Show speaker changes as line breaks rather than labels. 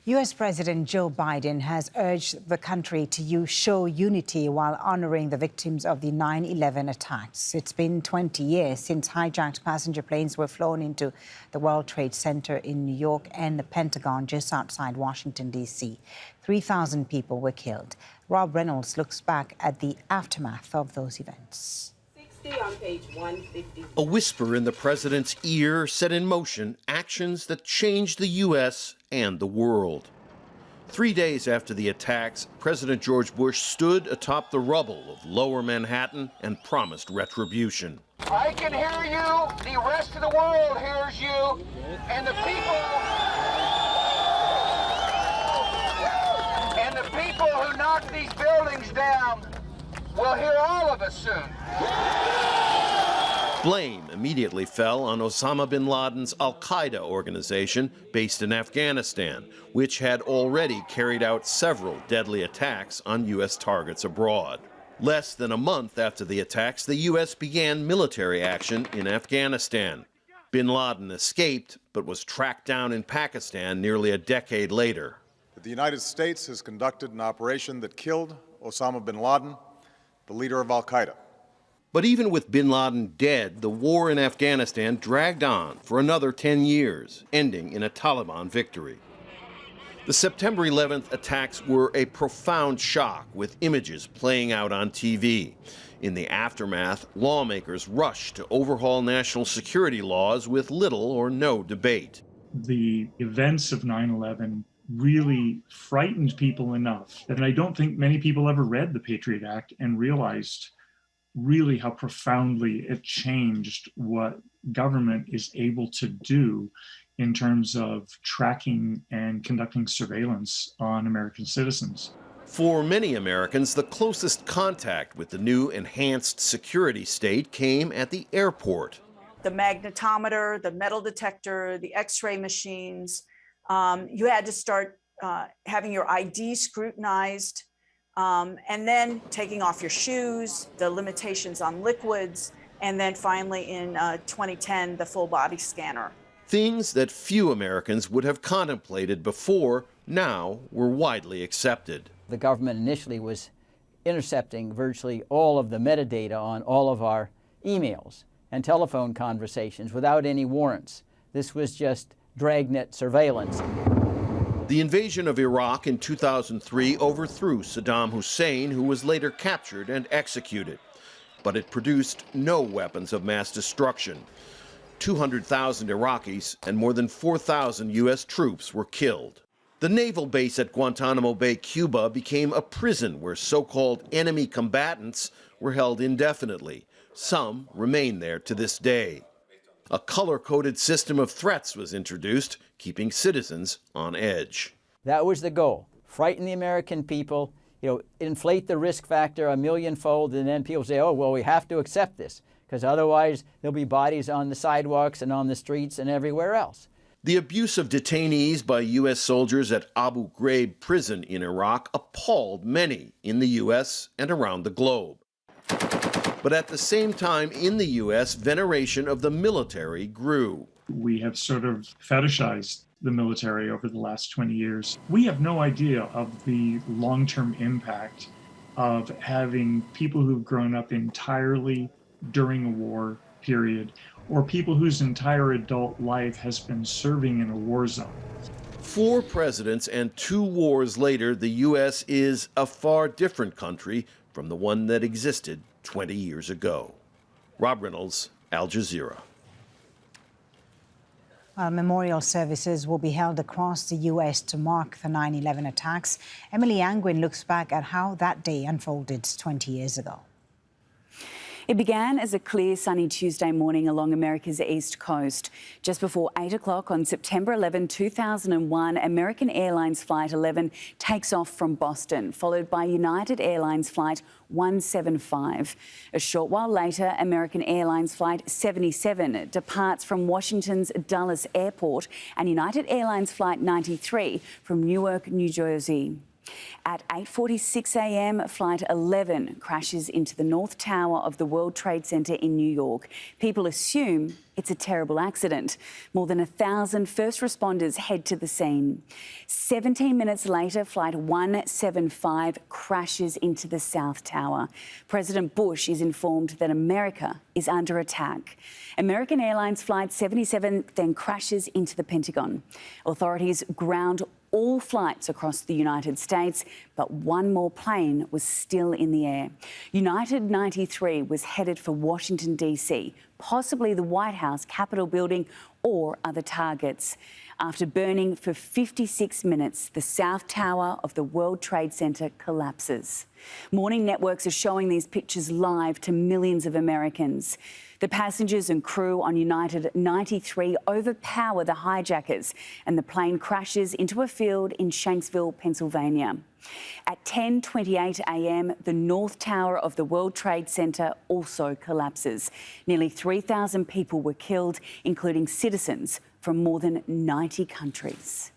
U.S. President Joe Biden has urged the country to show unity while honoring the victims of the 9/11 attacks. It's been 20 years since hijacked passenger planes were flown into the World Trade Center in New York and the Pentagon just outside Washington, D.C. 3,000 people were killed. Rob Reynolds looks back at the aftermath of those events.
On page 150.
A whisper in the president's ear set in motion actions that changed the U.S. and the world. 3 days after the attacks, President George Bush stood atop the rubble of Lower Manhattan and promised retribution.
I can hear you, the rest of the world hears you, and the people who knock these buildings down will hear all of us soon.
Blame immediately fell on Osama bin Laden's al-Qaida organization based in Afghanistan, which had already carried out several deadly attacks on U.S. targets abroad. Less than a month after the attacks, the U.S. began military action in Afghanistan. Bin Laden escaped, but was tracked down in Pakistan nearly a decade later.
The United States has conducted an operation that killed Osama bin Laden, the leader of al-Qaida.
But even with bin Laden dead, the war in Afghanistan dragged on for another 10 years, ending in a Taliban victory. The September 11th attacks were a profound shock, with images playing out on TV. In the aftermath, lawmakers rushed to overhaul national security laws with little or no debate.
The events of 9/11 really frightened people enough that I don't think many people ever read the Patriot Act and realized really how profoundly it changed what government is able to do in terms of tracking and conducting surveillance on American citizens.
For many Americans, the closest contact with the new enhanced security state came at the airport.
The magnetometer, the metal detector, the X-ray machines, you had to start having your ID scrutinized, and then taking off your shoes, the limitations on liquids, and then finally in 2010, the full body scanner.
Things that few Americans would have contemplated before now were widely accepted.
The government initially was intercepting virtually all of the metadata on all of our emails and telephone conversations without any warrants. This was just dragnet surveillance.
The invasion of Iraq in 2003 overthrew Saddam Hussein, who was later captured and executed. But it produced no weapons of mass destruction. 200,000 Iraqis and more than 4,000 U.S. troops were killed. The naval base at Guantanamo Bay, Cuba, became a prison where so-called enemy combatants were held indefinitely. Some remain there to this day. A color-coded system of threats was introduced, keeping citizens on edge.
That was the goal. Frighten the American people, inflate the risk factor a millionfold, and then people say, oh, well, we have to accept this, because otherwise there'll be bodies on the sidewalks and on the streets and everywhere else.
The abuse of detainees by U.S. soldiers at Abu Ghraib prison in Iraq appalled many in the U.S. and around the globe. But at the same time, in the U.S., veneration of the military grew.
We have sort of fetishized the military over the last 20 years. We have no idea of the long-term impact of having people who've grown up entirely during a war period, or people whose entire adult life has been serving in a war zone.
4 presidents and 2 wars later, the U.S. is a far different country from the one that existed 20 years ago. Rob Reynolds, Al Jazeera.
Memorial services will be held across the U.S. to mark the 9/11 attacks. Emily Angwin looks back at how that day unfolded 20 years ago.
It began as a clear, sunny Tuesday morning along America's east coast. Just before 8 o'clock on September 11, 2001, American Airlines Flight 11 takes off from Boston, followed by United Airlines Flight 175. A short while later, American Airlines Flight 77 departs from Washington's Dulles Airport, and United Airlines Flight 93 from Newark, New Jersey. At 8:46 a.m, Flight 11 crashes into the North Tower of the World Trade Center in New York. People assume it's a terrible accident. More than 1,000 first responders head to the scene. 17 minutes later, Flight 175 crashes into the South Tower. President Bush is informed that America is under attack. American Airlines Flight 77 then crashes into the Pentagon. Authorities ground all flights across the United States, but one more plane was still in the air. United 93 was headed for Washington, D.C., possibly the White House, Capitol building, or other targets. After burning for 56 minutes, the South Tower of the World Trade Center collapses. Morning networks are showing these pictures live to millions of Americans. The passengers and crew on United 93 overpower the hijackers, and the plane crashes into a field in Shanksville, Pennsylvania. At 10:28 a.m, the North Tower of the World Trade Center also collapses. Nearly 3,000 people were killed, including citizens from more than 90 countries.